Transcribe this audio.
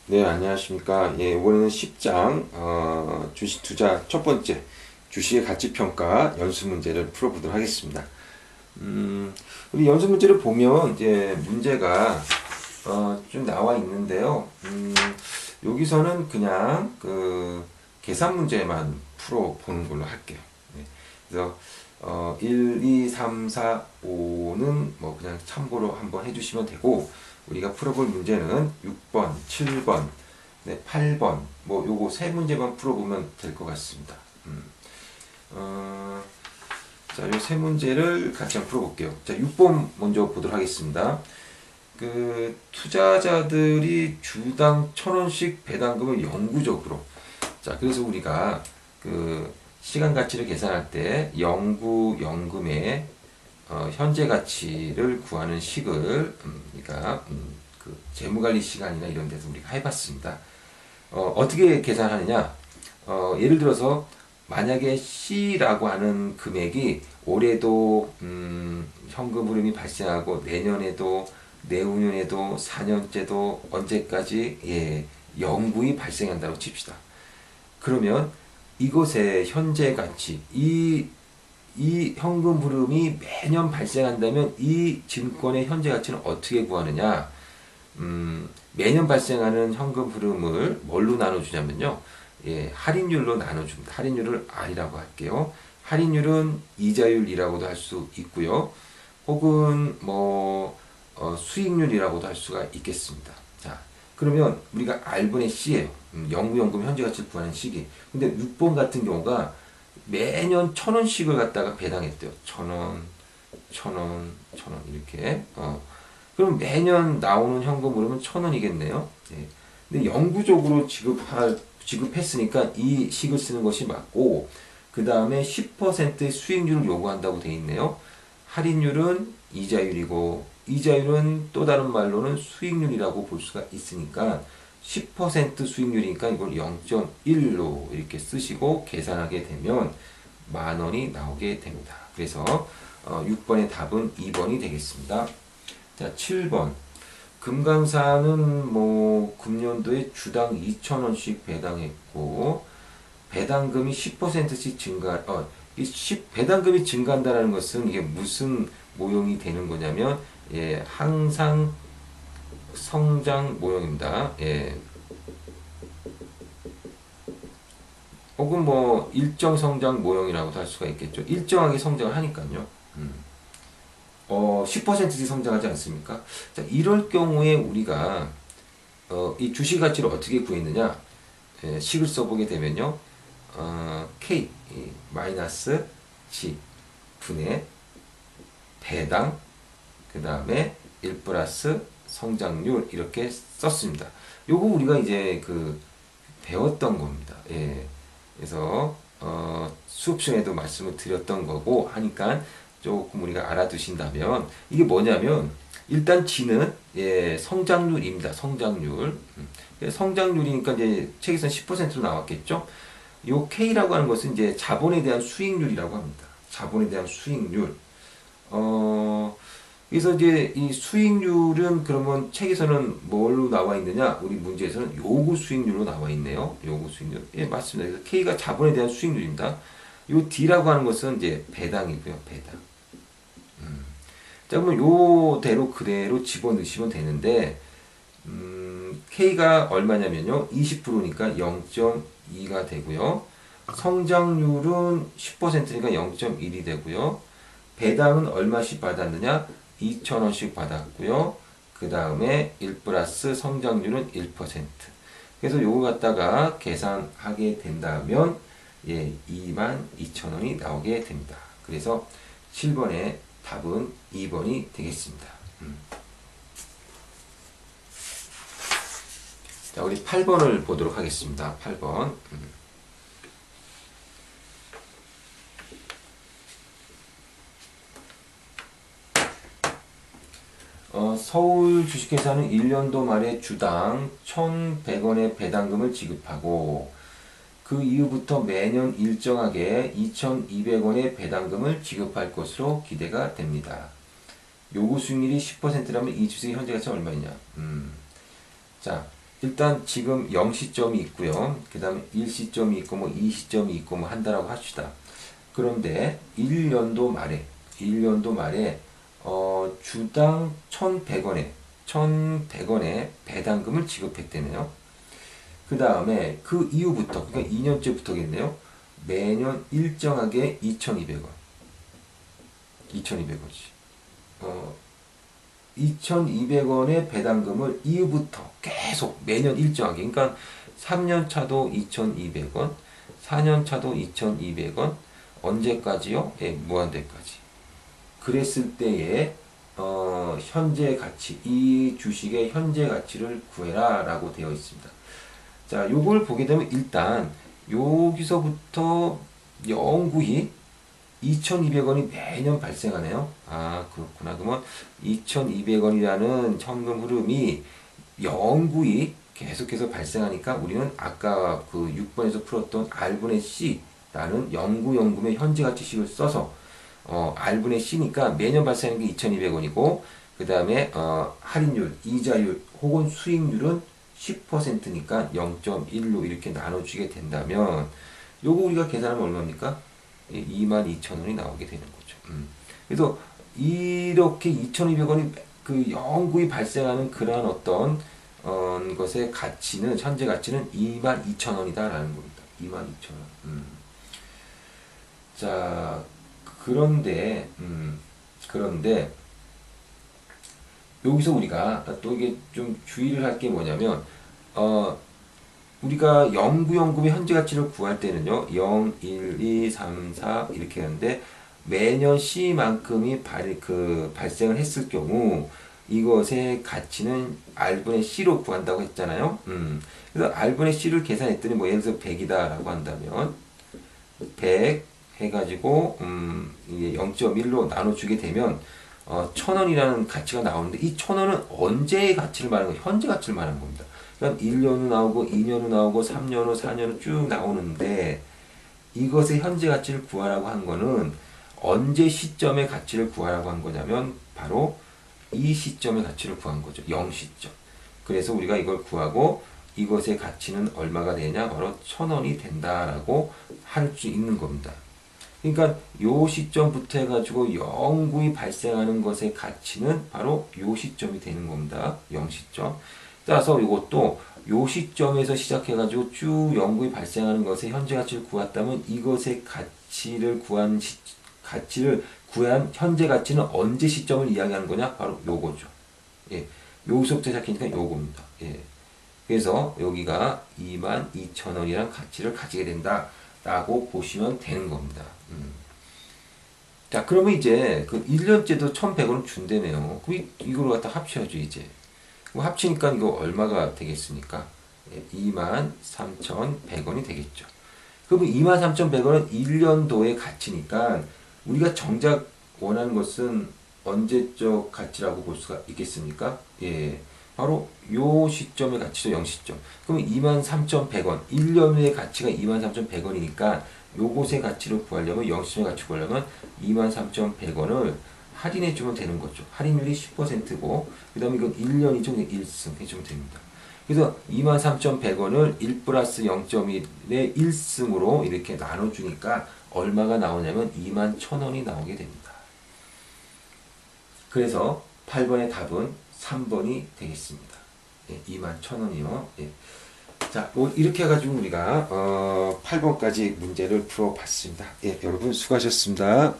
네, 안녕하십니까. 예, 이번에는 10장, 주식 투자 첫 번째, 주식의 가치 평가 연수 문제를 풀어보도록 하겠습니다. 우리 연수 문제를 보면, 이제, 문제가, 좀 나와 있는데요. 여기서는 그냥, 계산 문제만 풀어보는 걸로 할게요. 네. 그래서, 1, 2, 3, 4, 5는 뭐 그냥 참고로 한번 해주시면 되고, 우리가 풀어볼 문제는 6번, 7번, 네, 8번, 뭐 요거 세 문제만 풀어보면 될 것 같습니다. 어, 자, 요 세 문제를 같이 한번 풀어볼게요. 자, 6번 먼저 보도록 하겠습니다. 투자자들이 주당 1,000원씩 배당금을 영구적으로, 자, 그래서 우리가 시간 가치를 계산할 때 연금의 현재 가치를 구하는 식을 그러니까 재무관리 시간이나 이런 데서 우리가 해봤습니다. 어떻게 계산하느냐? 예를 들어서 만약에 C라고 하는 금액이 올해도 현금 흐름이 발생하고 내년에도 내후년에도 4년째도 언제까지 영구히 발생한다고 칩시다. 그러면 이것의 현재 가치, 이 현금 흐름이 매년 발생한다면 이 증권의 현재 가치는 어떻게 구하느냐? 매년 발생하는 현금 흐름을 뭘로 나눠주냐면요. 할인율로 나눠줍니다. 할인율을 R이라고 할게요. 할인율은 이자율이라고도 할 수 있고요. 혹은 수익률이라고도 할 수가 있겠습니다. 자, 그러면 우리가 R분의 C예요. 영구연금 현재 가치를 구하는 식이. 근데 6번 같은 경우가 매년 1,000원씩을 갖다가 배당했대요. 1,000원, 1,000원, 1,000원 이렇게. 그럼 매년 나오는 현금 흐름은 1,000원이겠네요. 예. 근데 영구적으로 지급했으니까 이 식을 쓰는 것이 맞고, 그 다음에 10%의 수익률을 요구한다고 돼 있네요. 할인율은 이자율이고, 이자율은 또 다른 말로는 수익률이라고 볼 수가 있으니까 10% 수익률이니까 이걸 0.1로 이렇게 쓰시고 계산하게 되면 10,000원이 나오게 됩니다. 그래서 6번의 답은 2번이 되겠습니다. 자, 7번. 금강산은 금년도에 주당 2,000원씩 배당했고 배당금이 10%씩 배당금이 증가한다는 것은 이게 무슨 모형이 되는 거냐면 항상 성장 모형입니다. 혹은 일정 성장 모형이라고도 할 수가 있겠죠. 일정하게 성장을 하니까요. 10%씩 성장하지 않습니까? 자, 이럴 경우에 우리가 이 주식 가치를 어떻게 구했느냐? 식을 써보게 되면요. K 마이너스 G 분의 배당 그 다음에 1 플러스 성장률 이렇게 썼습니다. 요거 우리가 이제 배웠던 겁니다. 그래서 수업 시간에도 말씀을 드렸던 거고 하니까 조금 우리가 알아두신다면 이게 뭐냐면 일단 G는 성장률입니다. 성장률. 성장률이니까 이제 책에서는 10%로 나왔겠죠. 요 K라고 하는 것은 이제 자본에 대한 수익률이라고 합니다. 자본에 대한 수익률. 그래서 이제 이 수익률은 그러면 책에서는 뭘로 나와 있느냐? 우리 문제에서는 요구 수익률로 나와 있네요. 요구 수익률. 맞습니다. 그래서 K가 자본에 대한 수익률입니다. 요 D라고 하는 것은 이제 배당이고요. 배당. 자, 그러면 요대로 그대로 집어넣으시면 되는데, K가 얼마냐면요. 20%니까 0.2가 되고요. 성장률은 10%니까 0.1이 되고요. 배당은 얼마씩 받았느냐? 2,000원씩 받았고요. 그 다음에 1 플러스 성장률은 1%. 그래서 요거 갖다가 계산하게 된다면 22,000원이 나오게 됩니다. 그래서 7번의 답은 2번이 되겠습니다. 자, 우리 8번을 보도록 하겠습니다. 8번. 서울 주식회사는 1년도 말에 주당 1,100원의 배당금을 지급하고 그 이후부터 매년 일정하게 2,200원의 배당금을 지급할 것으로 기대가 됩니다. 요구 수익률이 10%라면 이 주식의 현재 가치는 얼마이냐? 자, 일단 지금 0시점이 있고요. 그 다음에 1시점이 있고 뭐 2시점이 있고 뭐 한다라고 합시다. 그런데 1년도 말에 주당 1,100원에 배당금을 지급했대네요. 그 다음에 그 이후부터, 그러니까 2년째부터겠네요. 매년 일정하게 2,200원. 2,200원씩. 2,200원의 배당금을 이후부터 계속 매년 일정하게. 그러니까 3년 차도 2,200원, 4년 차도 2,200원, 언제까지요? 예, 무한대까지. 그랬을 때에 현재 가치, 이 주식의 현재 가치를 구해라 라고 되어 있습니다. 자, 요걸 보게 되면 일단 여기서부터 영구히 2,200원이 매년 발생하네요. 아, 그렇구나. 그러면 2,200원이라는 현금 흐름이 영구히 계속해서 발생하니까 우리는 아까 그 6번에서 풀었던 R분의 C라는 영구연금의 현재 가치식을 써서 R분의 C니까 매년 발생하는 게 2,200원이고 그 다음에 할인율, 이자율 혹은 수익률은 10%니까 0.1로 이렇게 나눠주게 된다면 요거 우리가 계산하면 얼마입니까? 22,000원이 나오게 되는 거죠. 그래서 이렇게 2,200원이 그 영구히 발생하는 그러한 어떤 것의 가치는 현재 가치는 22,000원이다라는 겁니다. 22,000원. 자, 그런데 여기서 우리가 또 이게 좀 주의를 할 게 뭐냐면 우리가 영구연금의 현재 가치를 구할 때는요 0, 1, 2, 3, 4 이렇게 하는데 매년 C만큼이 발생을 했을 경우 이것의 가치는 R분의 C로 구한다고 했잖아요. 그래서 R분의 C를 계산했더니 뭐 예를 들어서 100이다 라고 한다면 100 해가지고 이게 0.1로 나눠주게 되면 1,000원이라는 가치가 나오는데 이 1,000원은 언제의 가치를 말하는 거예요? 현재 가치를 말하는 겁니다. 그럼 1년 후 나오고 2년 후 나오고 3년 후 4년 후 쭉 나오는데 이것의 현재 가치를 구하라고 한 거는 언제 시점의 가치를 구하라고 한 거냐면 바로 이 시점의 가치를 구한 거죠. 0시점. 그래서 우리가 이걸 구하고 이것의 가치는 얼마가 되냐? 바로 1,000원이 된다라고 할 수 있는 겁니다. 그러니까 요 시점부터 해가지고 영구히 발생하는 것의 가치는 바로 요 시점이 되는 겁니다. 0시점. 따라서 이것도 요 시점에서 시작해가지고 쭉 영구히 발생하는 것의 현재 가치를 구했다면 이것의 가치를 구한 현재 가치는 언제 시점을 이야기하는 거냐? 바로 요거죠. 예. 여기서부터 시작하니까 요겁니다. 예. 그래서 여기가 22,000원이라는 가치를 가지게 된다. 라고 보시면 되는 겁니다. 자, 그러면 이제 그 1년째도 1,100원을 준다네요. 그럼 이걸 갖다 합쳐야죠, 이제. 그럼 합치니까 이거 얼마가 되겠습니까? 23,100원이 되겠죠. 그러면 23,100원은 1년도의 가치니까 우리가 정작 원하는 것은 언제적 가치라고 볼 수가 있겠습니까? 예. 바로 요 시점의 가치죠. 0시점. 그럼 23,100원. 1년 후의 가치가 23,100원이니까 요것의 가치를 구하려면 0시점의 가치 구하려면 23,100원을 할인해 주면 되는 거죠. 할인율이 10%고 그 다음에 이건 1년이죠. 1승 해주면 됩니다. 그래서 23,100원을 1 플러스 0.1의 1승으로 이렇게 나눠주니까 얼마가 나오냐면 21,000원이 나오게 됩니다. 그래서 8번의 답은 3번이 되겠습니다. 예, 21,000원이요. 예. 자, 이렇게 해가지고 우리가 8번까지 문제를 풀어봤습니다. 예, 여러분 수고하셨습니다.